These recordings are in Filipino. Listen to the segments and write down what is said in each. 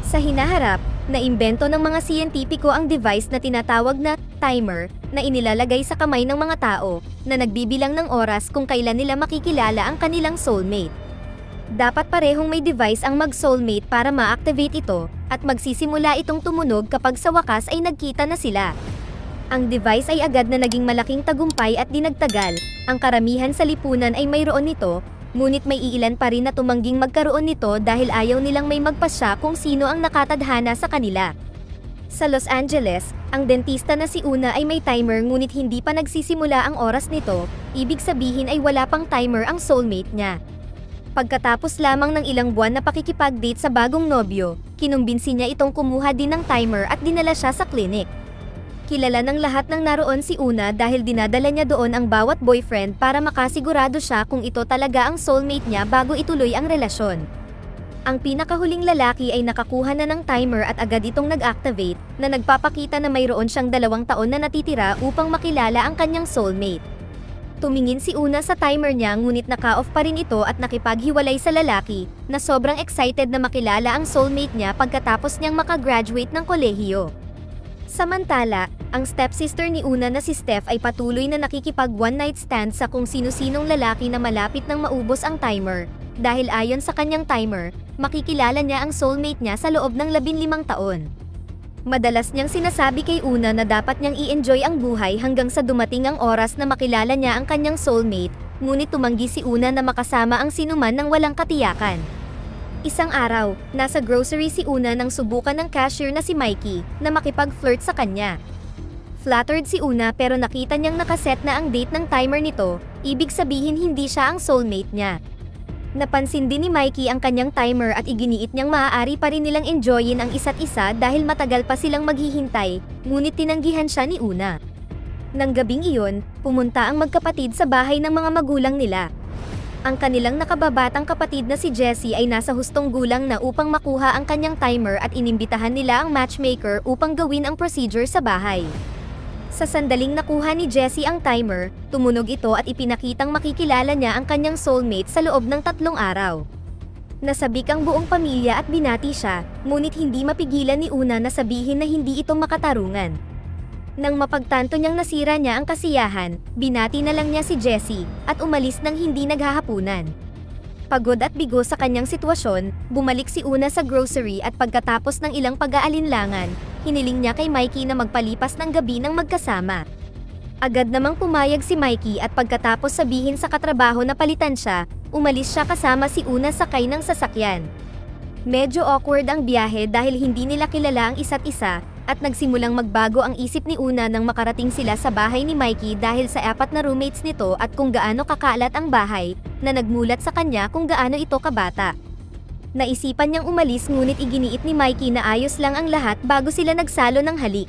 Sa hinaharap, naimbento ng mga siyentipiko ang device na tinatawag na timer na inilalagay sa kamay ng mga tao na nagbibilang ng oras kung kailan nila makikilala ang kanilang soulmate. Dapat parehong may device ang mag-soulmate para ma-activate ito at magsisimula itong tumunog kapag sa wakas ay nagkita na sila. Ang device ay agad na naging malaking tagumpay at dinagtagal. Ang karamihan sa lipunan ay mayroon nito, ngunit may iilan pa rin na tumangging magkaroon nito dahil ayaw nilang may magpasya kung sino ang nakatadhana sa kanila. Sa Los Angeles, ang dentista na si Una ay may timer ngunit hindi pa nagsisimula ang oras nito, ibig sabihin ay wala pang timer ang soulmate niya. Pagkatapos lamang ng ilang buwan na pakikipag-date sa bagong nobyo, kinumbinsi niya itong kumuha din ng timer at dinala siya sa klinik. Kilala ng lahat ng naroon si Una dahil dinadala niya doon ang bawat boyfriend para makasigurado siya kung ito talaga ang soulmate niya bago ituloy ang relasyon. Ang pinakahuling lalaki ay nakakuha na ng timer at agad itong nag-activate, na nagpapakita na mayroon siyang 2 taon na natitira upang makilala ang kanyang soulmate. Tumingin si Una sa timer niya ngunit naka-off pa rin ito at nakipaghiwalay sa lalaki, na sobrang excited na makilala ang soulmate niya pagkatapos niyang makagraduate ng kolehiyo. Samantala, ang stepsister ni Una na si Steph ay patuloy na nakikipag one-night stand sa kung sino-sinong lalaki na malapit nang maubos ang timer, dahil ayon sa kanyang timer, makikilala niya ang soulmate niya sa loob ng 15 taon. Madalas niyang sinasabi kay Una na dapat niyang i-enjoy ang buhay hanggang sa dumating ang oras na makilala niya ang kanyang soulmate, ngunit tumanggi si Una na makasama ang sinuman ng walang katiyakan. Isang araw, nasa grocery si Una nang subukan ng cashier na si Mikey na makipag-flirt sa kanya. Flattered si Una pero nakita niyang nakaset na ang date ng timer nito, ibig sabihin hindi siya ang soulmate niya. Napansin din ni Mikey ang kanyang timer at iginiit niyang maaari pa rin nilang enjoyin ang isa't isa dahil matagal pa silang maghihintay, ngunit tinanggihan siya ni Una. Nang gabing iyon, pumunta ang magkapatid sa bahay ng mga magulang nila. Ang kanilang nakababatang kapatid na si Jessie ay nasa hustong gulang na upang makuha ang kanyang timer at inimbitahan nila ang matchmaker upang gawin ang procedure sa bahay. Sa sandaling nakuha ni Jessie ang timer, tumunog ito at ipinakitang makikilala niya ang kanyang soulmate sa loob ng 3 araw. Nasabik ang buong pamilya at binati siya, ngunit hindi mapigilan ni Una na sabihin na hindi ito makatarungan. Nang mapagtanto niyang nasira niya ang kasiyahan, binati na lang niya si Jessie at umalis nang hindi naghahapunan. Pagod at bigo sa kanyang sitwasyon, bumalik si Una sa grocery at pagkatapos ng ilang pag-aalinlangan, hiniling niya kay Mikey na magpalipas ng gabi ng magkasama. Agad namang pumayag si Mikey at pagkatapos sabihin sa katrabaho na palitan siya, umalis siya kasama si Una sakay ng sasakyan. Medyo awkward ang biyahe dahil hindi nila kilala ang isa't isa, at nagsimulang magbago ang isip ni Una nang makarating sila sa bahay ni Mikey dahil sa 4 na roommates nito at kung gaano kakalat ang bahay, na nagmulat sa kanya kung gaano ito kabata. Naisipan niyang umalis ngunit iginiit ni Mikey na ayos lang ang lahat bago sila nagsalo ng halik.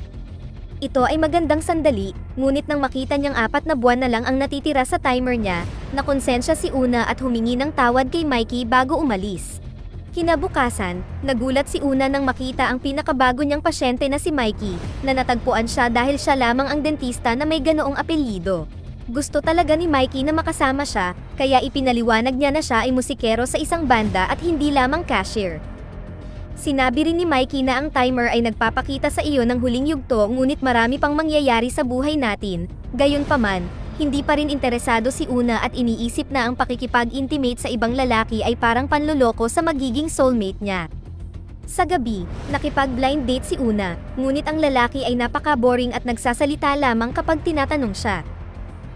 Ito ay magandang sandali, ngunit nang makita niyang 4 na buwan na lang ang natitira sa timer niya, nakonsensya si Una at humingi ng tawad kay Mikey bago umalis. Kinabukasan, nagulat si Una nang makita ang pinakabago niyang pasyente na si Mikey, na natagpuan siya dahil siya lamang ang dentista na may ganoong apelyido. Gusto talaga ni Mikey na makasama siya, kaya ipinaliwanag niya na siya ay musikero sa isang banda at hindi lamang cashier. Sinabi rin ni Mikey na ang timer ay nagpapakita sa iyo ng huling yugto ngunit marami pang mangyayari sa buhay natin, gayunpaman, hindi pa rin interesado si Una at iniisip na ang pakikipag-intimate sa ibang lalaki ay parang panloloko sa magiging soulmate niya. Sa gabi, nakipag-blind date si Una, ngunit ang lalaki ay napaka-boring at nagsasalita lamang kapag tinatanong siya.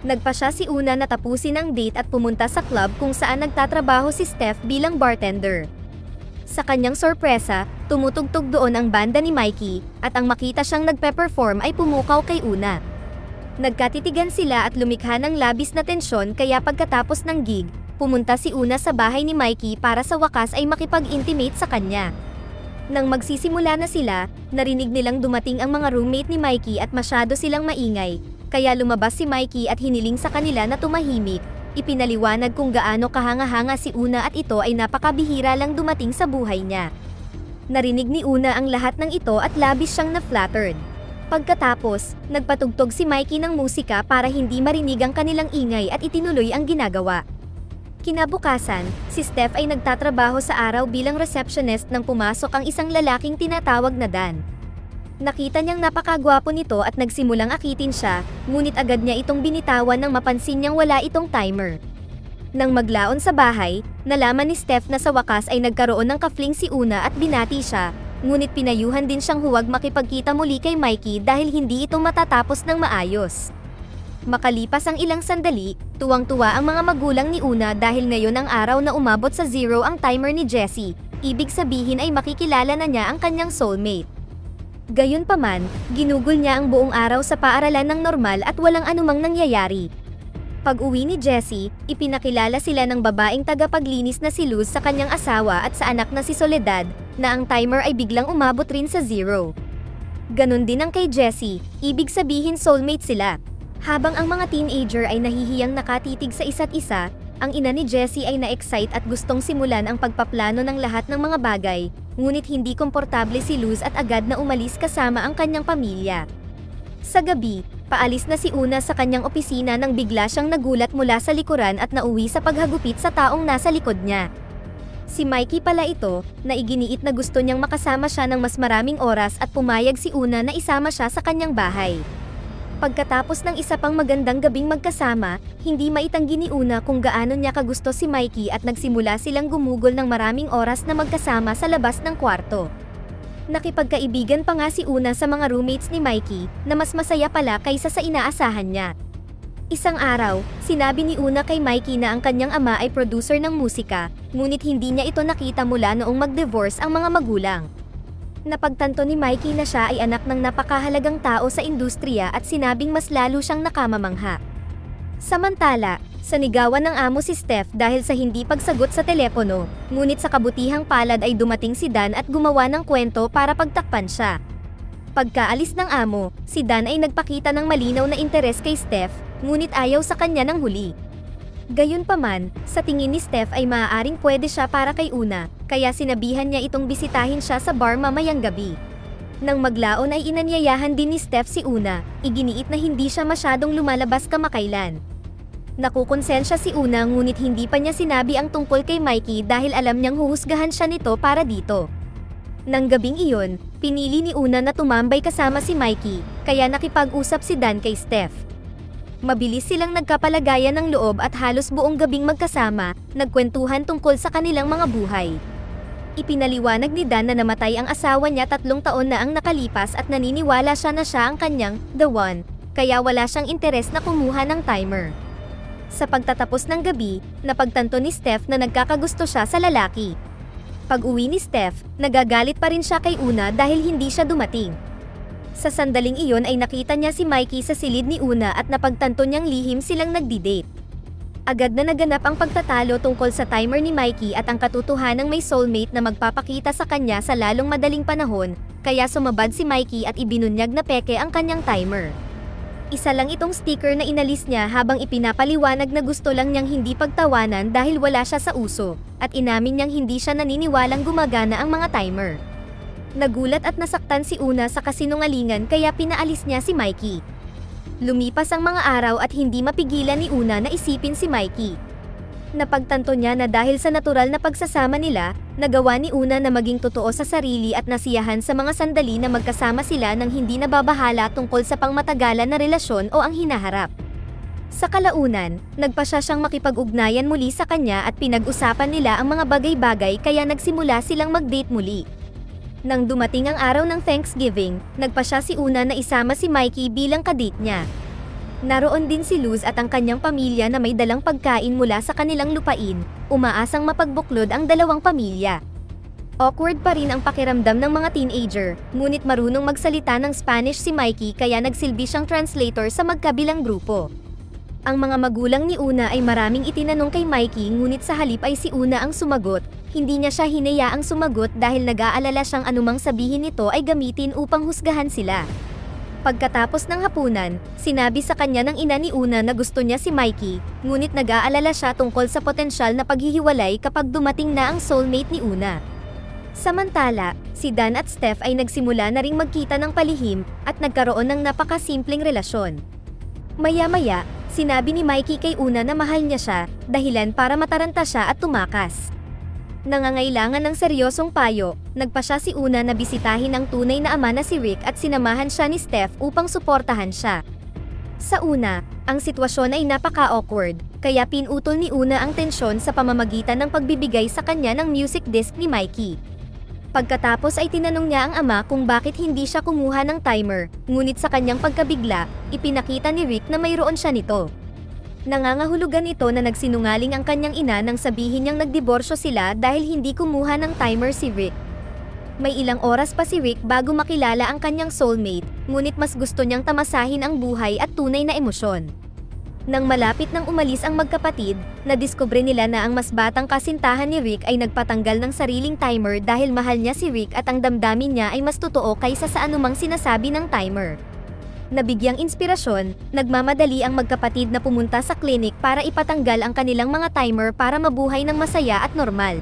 Nagpa siya si Una na tapusin ang date at pumunta sa club kung saan nagtatrabaho si Steph bilang bartender. Sa kanyang sorpresa, tumutugtog doon ang banda ni Mikey, at ang makita siyang nagpe-perform ay pumukaw kay Una. Nagkatitigan sila at lumikha ng labis na tensyon kaya pagkatapos ng gig, pumunta si Una sa bahay ni Mikey para sa wakas ay makipag-intimate sa kanya. Nang magsisimula na sila, narinig nilang dumating ang mga roommate ni Mikey at masyado silang maingay, kaya lumabas si Mikey at hiniling sa kanila na tumahimik, ipinaliwanag kung gaano kahanga-hanga si Una at ito ay napakabihira lang dumating sa buhay niya. Narinig ni Una ang lahat ng ito at labis siyang na-flattered. Pagkatapos, nagpatugtog si Mikey ng musika para hindi marinig ang kanilang ingay at itinuloy ang ginagawa. Kinabukasan, si Steph ay nagtatrabaho sa araw bilang receptionist nang pumasok ang isang lalaking tinatawag na Dan. Nakita niyang napakagwapo nito at nagsimulang akitin siya, ngunit agad niya itong binitawan nang mapansin niyang wala itong timer. Nang maglaon sa bahay, nalaman ni Steph na sa wakas ay nagkaroon ng kafling si Una at binati siya, ngunit pinayuhan din siyang huwag makipagkita muli kay Mikey dahil hindi ito matatapos ng maayos. Makalipas ang ilang sandali, tuwang-tuwa ang mga magulang ni Una dahil ngayon ang araw na umabot sa 0 ang timer ni Jessie, ibig sabihin ay makikilala na niya ang kanyang soulmate. Gayunpaman, ginugol niya ang buong araw sa paaralan ng normal at walang anumang nangyayari. Pag-uwi ni Jessie, ipinakilala sila ng babaeng tagapaglinis na si Luz sa kanyang asawa at sa anak na si Soledad, na ang timer ay biglang umabot rin sa 0. Ganon din ang kay Jessie, ibig sabihin soulmate sila. Habang ang mga teenager ay nahihiyang nakatitig sa isa't isa, ang ina ni Jessie ay na-excite at gustong simulan ang pagpaplano ng lahat ng mga bagay, ngunit hindi komportable si Luz at agad na umalis kasama ang kanyang pamilya. Sa gabi, paalis na si Una sa kanyang opisina nang bigla siyang nagulat mula sa likuran at nauwi sa paghagupit sa taong nasa likod niya. Si Mikey pala ito, na iginiit na gusto niyang makasama siya ng mas maraming oras at pumayag si Una na isama siya sa kanyang bahay. Pagkatapos ng isa pang magandang gabing magkasama, hindi maitanggi ni Una kung gaano niya kagusto si Mikey at nagsimula silang gumugol ng maraming oras na magkasama sa labas ng kwarto. Nakipagkaibigan pa nga si Una sa mga roommates ni Mikey, na mas masaya pala kaysa sa inaasahan niya. Isang araw, sinabi ni Una kay Mikey na ang kanyang ama ay producer ng musika, ngunit hindi niya ito nakita mula noong mag-divorce ang mga magulang. Napagtanto ni Mikey na siya ay anak ng napakahalagang tao sa industriya at sinabing mas lalo siyang nakamamangha. Samantala, sanigawan ng amo si Steph dahil sa hindi pagsagot sa telepono, ngunit sa kabutihang palad ay dumating si Dan at gumawa ng kwento para pagtakpan siya. Pagkaalis ng amo, si Dan ay nagpakita ng malinaw na interes kay Steph, ngunit ayaw sa kanya ng huli. Gayunpaman, sa tingin ni Steph ay maaaring pwede siya para kay Una, kaya sinabihan niya itong bisitahin siya sa bar mamayang gabi. Nang maglaon ay inanyayahan din ni Steph si Una, iginiit na hindi siya masyadong lumalabas kamakailan. Nakukonsensya si Una ngunit hindi pa niya sinabi ang tungkol kay Mikey dahil alam niyang huhusgahan siya nito para dito. Nang gabing iyon, pinili ni Una na tumambay kasama si Mikey, kaya nakipag-usap si Dan kay Steph. Mabilis silang nagkapalagayan ng loob at halos buong gabing magkasama, nagkwentuhan tungkol sa kanilang mga buhay. Ipinaliwanag ni Dan na namatay ang asawa niya 3 taon na ang nakalipas at naniniwala siya na siya ang kanyang the one, kaya wala siyang interes na kumuha ng timer. Sa pagtatapos ng gabi, napagtanto ni Steph na nagkakagusto siya sa lalaki. Pag-uwi ni Steph, nagagalit pa rin siya kay Una dahil hindi siya dumating. Sa sandaling iyon ay nakita niya si Mikey sa silid ni Una at napagtanto niyang lihim silang nagdi-date. Agad na naganap ang pagtatalo tungkol sa timer ni Mikey at ang katotohanang may soulmate na magpapakita sa kanya sa lalong madaling panahon, kaya sumabad si Mikey at ibinunyag na peke ang kanyang timer. Isa lang itong sticker na inalis niya habang ipinapaliwanag na gusto lang niyang hindi pagtawanan dahil wala siya sa uso, at inamin niyang hindi siya naniniwalang gumagana ang mga timer. Nagulat at nasaktan si Una sa kasinungalingan kaya pinaalis niya si Mikey. Lumipas ang mga araw at hindi mapigilan ni Una na isipin si Mikey. Napagtanto niya na dahil sa natural na pagsasama nila, nagawa ni Una na maging totoo sa sarili at nasiyahan sa mga sandali na magkasama sila nang hindi nababahala tungkol sa pangmatagalan na relasyon o ang hinaharap. Sa kalaunan, nagpasya siyang makipag-ugnayan muli sa kanya at pinag-usapan nila ang mga bagay-bagay kaya nagsimula silang mag-date muli. Nang dumating ang araw ng Thanksgiving, nagpasya si Una na isama si Mikey bilang kadate niya. Naroon din si Luz at ang kanyang pamilya na may dalang pagkain mula sa kanilang lupain, umaasang mapagbuklod ang dalawang pamilya. Awkward pa rin ang pakiramdam ng mga teenager, ngunit marunong magsalita ng Spanish si Mikey kaya nagsilbi siyang translator sa magkabilang grupo. Ang mga magulang ni Una ay maraming itinanong kay Mikey ngunit sa halip ay si Una ang sumagot. Hindi niya siya hinayaang sumagot dahil nag-aalala siyang anumang sabihin nito ay gamitin upang husgahan sila. Pagkatapos ng hapunan, sinabi sa kanya ng ina ni Una na gusto niya si Mikey, ngunit nag-aalala siya tungkol sa potensyal na paghihiwalay kapag dumating na ang soulmate ni Una. Samantala, si Dan at Steph ay nagsimula na ring magkita ng palihim at nagkaroon ng napakasimpleng relasyon. Maya-maya, Sinabi ni Mikey kay Una na mahal niya siya, dahilan para mataranta siya at tumakas. Nangangailangan ng seryosong payo, nagpa siya si Una na bisitahin ang tunay na ama na si Rick at sinamahan siya ni Steph upang suportahan siya. Sa una, ang sitwasyon ay napaka-awkward, kaya pinutol ni Una ang tensyon sa pamamagitan ng pagbibigay sa kanya ng music disc ni Mikey. Pagkatapos ay tinanong niya ang ama kung bakit hindi siya kumuha ng timer, ngunit sa kanyang pagkabigla, ipinakita ni Rick na mayroon siya nito. Nangangahulugan ito na nagsinungaling ang kanyang ina nang sabihin niyang nagdiborsyo sila dahil hindi kumuha ng timer si Rick. May ilang oras pa si Rick bago makilala ang kanyang soulmate, ngunit mas gusto niyang tamasahin ang buhay at tunay na emosyon. Nang malapit nang umalis ang magkapatid, nadiskubre nila na ang mas batang kasintahan ni Rick ay nagpatanggal ng sariling timer dahil mahal niya si Rick at ang damdamin niya ay mas totoo kaysa sa anumang sinasabi ng timer. Nabigyang inspirasyon, nagmamadali ang magkapatid na pumunta sa klinik para ipatanggal ang kanilang mga timer para mabuhay ng masaya at normal.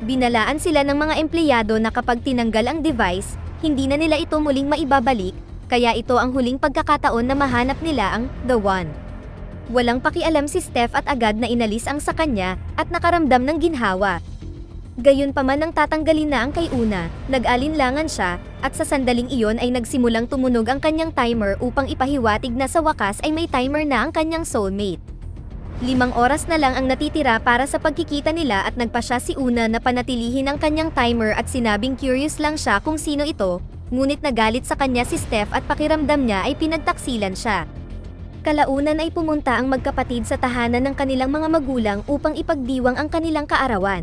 Binalaan sila ng mga empleyado na kapag tinanggal ang device, hindi na nila ito muling maibabalik, kaya ito ang huling pagkakataon na mahanap nila ang The One. Walang pakialam si Steph at agad na inalis ang sa kanya at nakaramdam ng ginhawa. Gayunpaman nang tatanggalin na ang kay Una, nag-alinlangan siya, at sa sandaling iyon ay nagsimulang tumunog ang kanyang timer upang ipahiwatig na sa wakas ay may timer na ang kanyang soulmate. 5 oras na lang ang natitira para sa pagkikita nila at nagpa siya si Una na panatilihin ang kanyang timer at sinabing curious lang siya kung sino ito, ngunit nagalit sa kanya si Steph at pakiramdam niya ay pinagtaksilan siya. Kalaunan ay pumunta ang magkapatid sa tahanan ng kanilang mga magulang upang ipagdiwang ang kanilang kaarawan.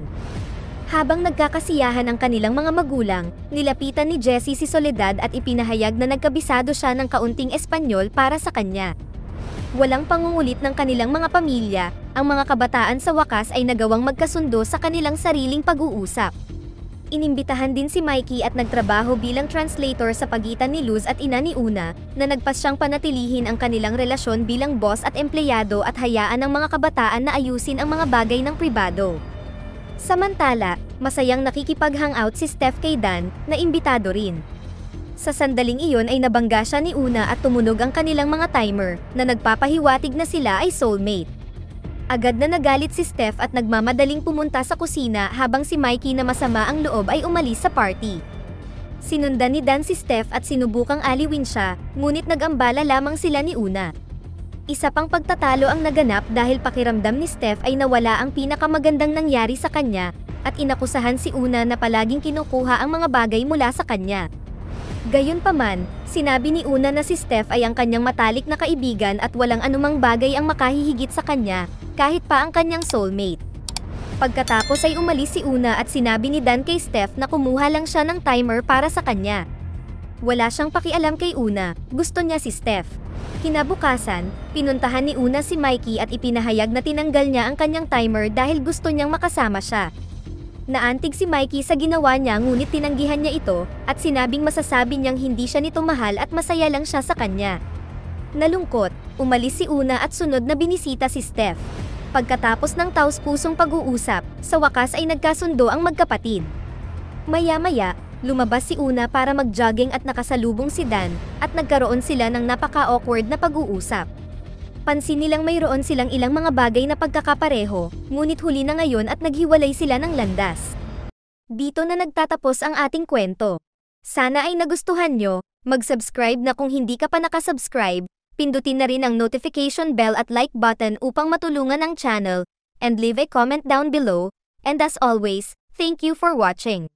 Habang nagkakasiyahan ang kanilang mga magulang, nilapitan ni Jessie si Soledad at ipinahayag na nagkabisado siya ng kaunting Espanyol para sa kanya. Walang pangungulit ng kanilang mga pamilya, ang mga kabataan sa wakas ay nagawang magkasundo sa kanilang sariling pag-uusap. Inimbitahan din si Mikey at nagtrabaho bilang translator sa pagitan ni Luz at ina ni Una, na nagpas siyang panatilihin ang kanilang relasyon bilang boss at empleyado at hayaan ng mga kabataan na ayusin ang mga bagay ng pribado. Samantala, masayang nakikipag-hangout si Steph kay Dan, na imbitado rin. Sa sandaling iyon ay nabangga siya ni Una at tumunog ang kanilang mga timer, na nagpapahiwatig na sila ay soulmate. Agad na nagalit si Steph at nagmamadaling pumunta sa kusina habang si Mikey na masama ang loob ay umalis sa party. Sinundan ni Dan si Steph at sinubukang aliwin siya, ngunit nag-ambala lamang sila ni Una. Isa pang pagtatalo ang naganap dahil pakiramdam ni Steph ay nawala ang pinakamagandang nangyari sa kanya, at inakusahan si Una na palaging kinukuha ang mga bagay mula sa kanya. Gayunpaman, sinabi ni Una na si Steph ay ang kanyang matalik na kaibigan at walang anumang bagay ang makahihigit sa kanya, kahit pa ang kanyang soulmate. Pagkatapos ay umalis si Una at sinabi ni Dan kay Steph na kumuha lang siya ng timer para sa kanya. Wala siyang pakialam kay Una, gusto niya si Steph. Kinabukasan, pinuntahan ni Una si Mikey at ipinahayag na tinanggal niya ang kanyang timer dahil gusto niyang makasama siya. Naantig si Mikey sa ginawa niya ngunit tinanggihan niya ito, at sinabing masasabi niyang hindi siya nito mahal at masaya lang siya sa kanya. Nalungkot, umalis si Una at sunod na binisita si Steph. Pagkatapos ng taos-pusong pag-uusap, sa wakas ay nagkasundo ang magkapatid. Maya-maya, lumabas si Una para mag-jogging at nakasalubong si Dan, at nagkaroon sila ng napaka-awkward na pag-uusap. Pansin nilang mayroon silang ilang mga bagay na pagkakapareho, ngunit huli na ngayon at naghiwalay sila ng landas. Dito na nagtatapos ang ating kwento. Sana ay nagustuhan nyo, mag-subscribe na kung hindi ka pa nakasubscribe, pindutin na rin ang notification bell at like button upang matulungan ang channel, and leave a comment down below, and as always, thank you for watching.